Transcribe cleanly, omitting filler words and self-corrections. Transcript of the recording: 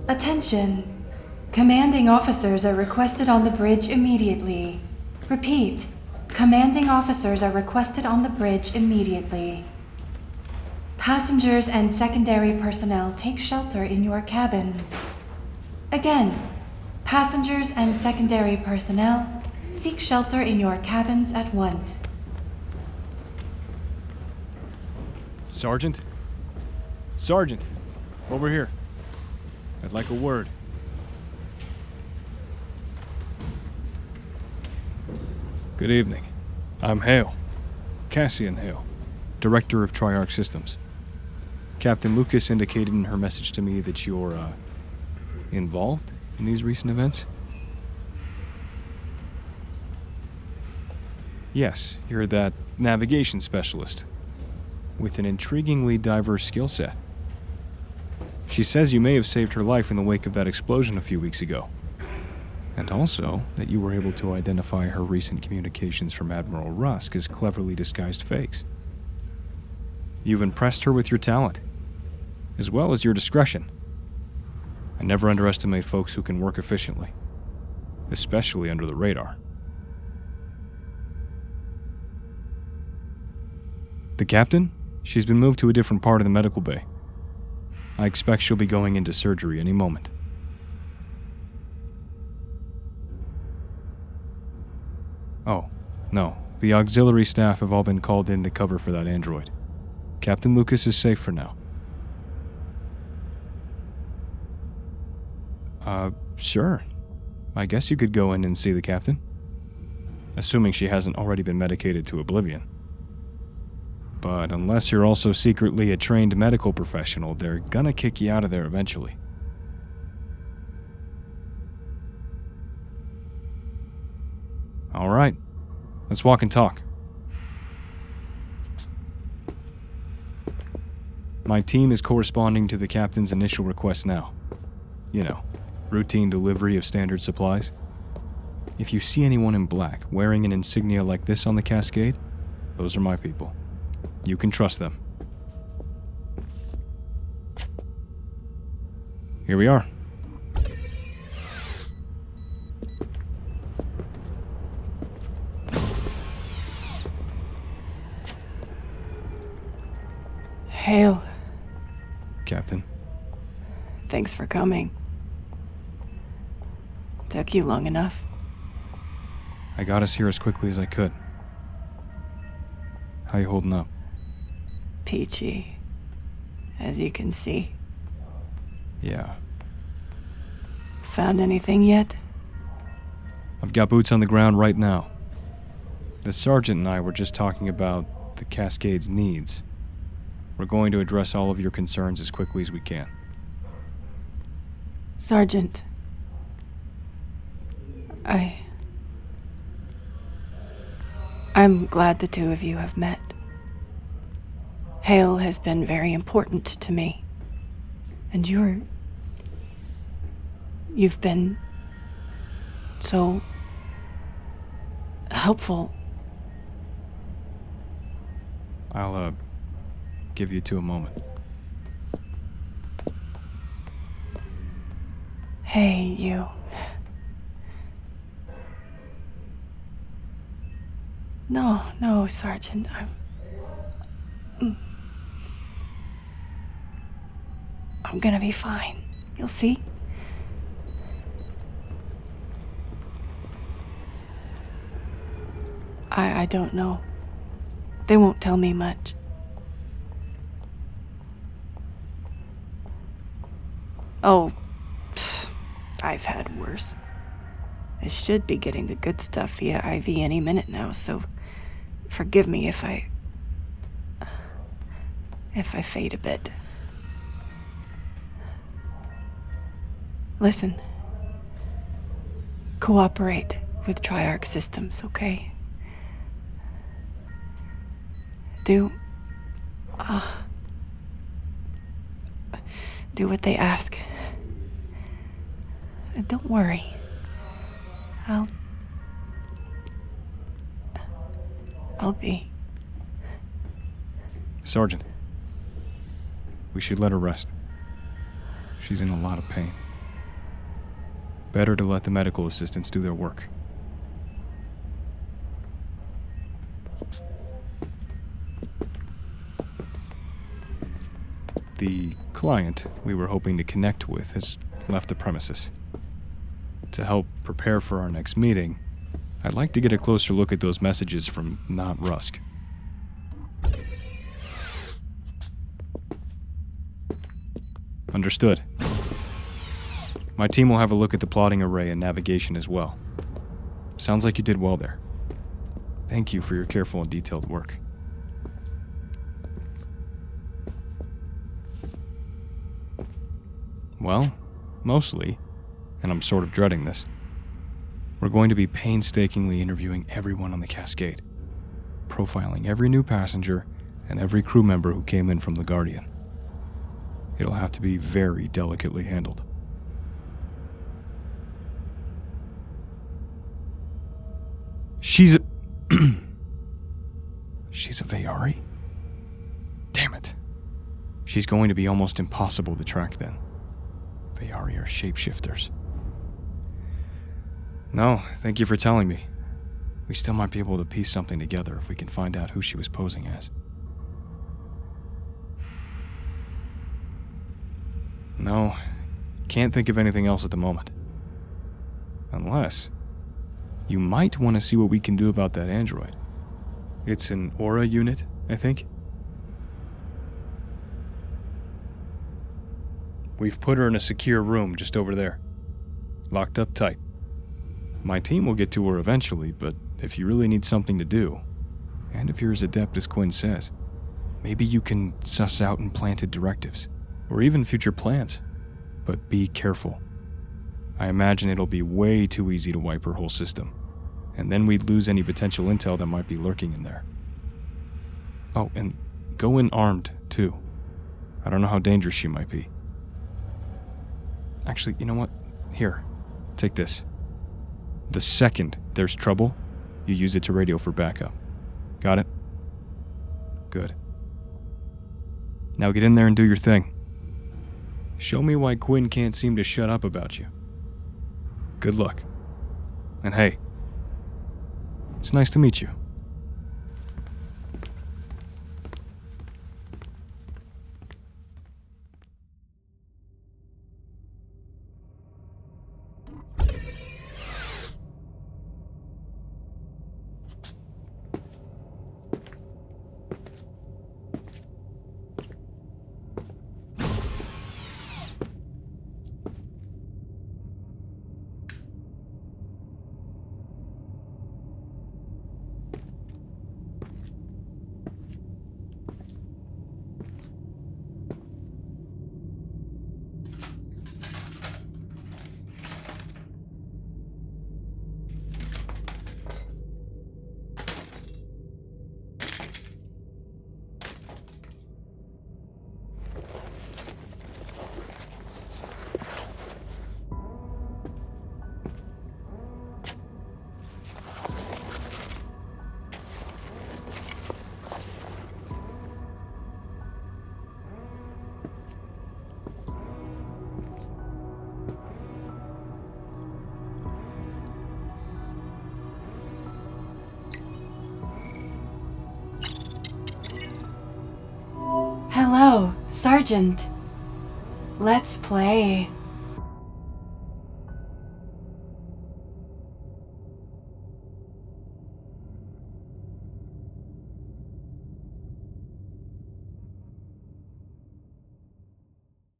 Attention. Commanding officers are requested on the bridge immediately. Repeat. Commanding officers are requested on the bridge immediately. Passengers and secondary personnel take shelter in your cabins. Again, passengers and secondary personnel seek shelter in your cabins at once. Sergeant? Sergeant! Over here. I'd like a word. Good evening. I'm Hale. Cassian Hale, Director of Triarch Systems. Captain Lucas indicated in her message to me that you're, involved in these recent events? Yes, you're that navigation specialist with an intriguingly diverse skill set. She says you may have saved her life in the wake of that explosion a few weeks ago, and also that you were able to identify her recent communications from Admiral Rusk as cleverly disguised fakes. You've impressed her with your talent, as well as your discretion. I never underestimate folks who can work efficiently, especially under the radar. The captain? She's been moved to a different part of the medical bay. I expect she'll be going into surgery any moment. Oh, no. The auxiliary staff have all been called in to cover for that android. Captain Lucas is safe for now. Sure. I guess you could go in and see the captain. Assuming she hasn't already been medicated to oblivion. But unless you're also secretly a trained medical professional, they're gonna kick you out of there eventually. All right. Let's walk and talk. My team is corresponding to the captain's initial request now. You know, routine delivery of standard supplies. If you see anyone in black wearing an insignia like this on the Cascade, those are my people. You can trust them. Here we are. Hale. Captain. Thanks for coming. Took you long enough. I got us here as quickly as I could. How you holding up? Peachy. As you can see. Yeah. Found anything yet? I've got boots on the ground right now. The sergeant and I were just talking about the Cascade's needs. We're going to address all of your concerns as quickly as we can. Sergeant. I'm glad the two of you have met. Hale has been very important to me. And you've been so helpful. I'll, give you two a moment. Hey, you. No, Sergeant. I'm gonna be fine. You'll see. I don't know. They won't tell me much. Oh, I've had worse. I should be getting the good stuff via IV any minute now, so forgive me if I fade a bit. Listen. Cooperate with Triarch Systems, okay? Do what they ask. And don't worry. I'll be. Sergeant, we should let her rest. She's in a lot of pain. Better to let the medical assistants do their work. The client we were hoping to connect with has left the premises. To help prepare for our next meeting, I'd like to get a closer look at those messages from Not Rusk. Understood. My team will have a look at the plotting array and navigation as well. Sounds like you did well there. Thank you for your careful and detailed work. Well, mostly, and I'm sort of dreading this, we're going to be painstakingly interviewing everyone on the Cascade, profiling every new passenger and every crew member who came in from the Guardian. It'll have to be very delicately handled. She's a Vayari? Damn it. She's going to be almost impossible to track then. Vayari are shapeshifters. No, thank you for telling me. We still might be able to piece something together if we can find out who she was posing as. No, can't think of anything else at the moment. Unless, you might want to see what we can do about that android. It's an aura unit, I think. We've put her in a secure room just over there. Locked up tight. My team will get to her eventually, but if you really need something to do, and if you're as adept as Quinn says, maybe you can suss out implanted directives, or even future plans. But be careful. I imagine it'll be way too easy to wipe her whole system, and then we'd lose any potential intel that might be lurking in there. Oh, and go in armed, too. I don't know how dangerous she might be. Actually, you know what? Here, take this. The second there's trouble, you use it to radio for backup. Got it? Good. Now get in there and do your thing. Show me why Quinn can't seem to shut up about you. Good luck. And hey, it's nice to meet you. Hello, Sergeant. Let's play.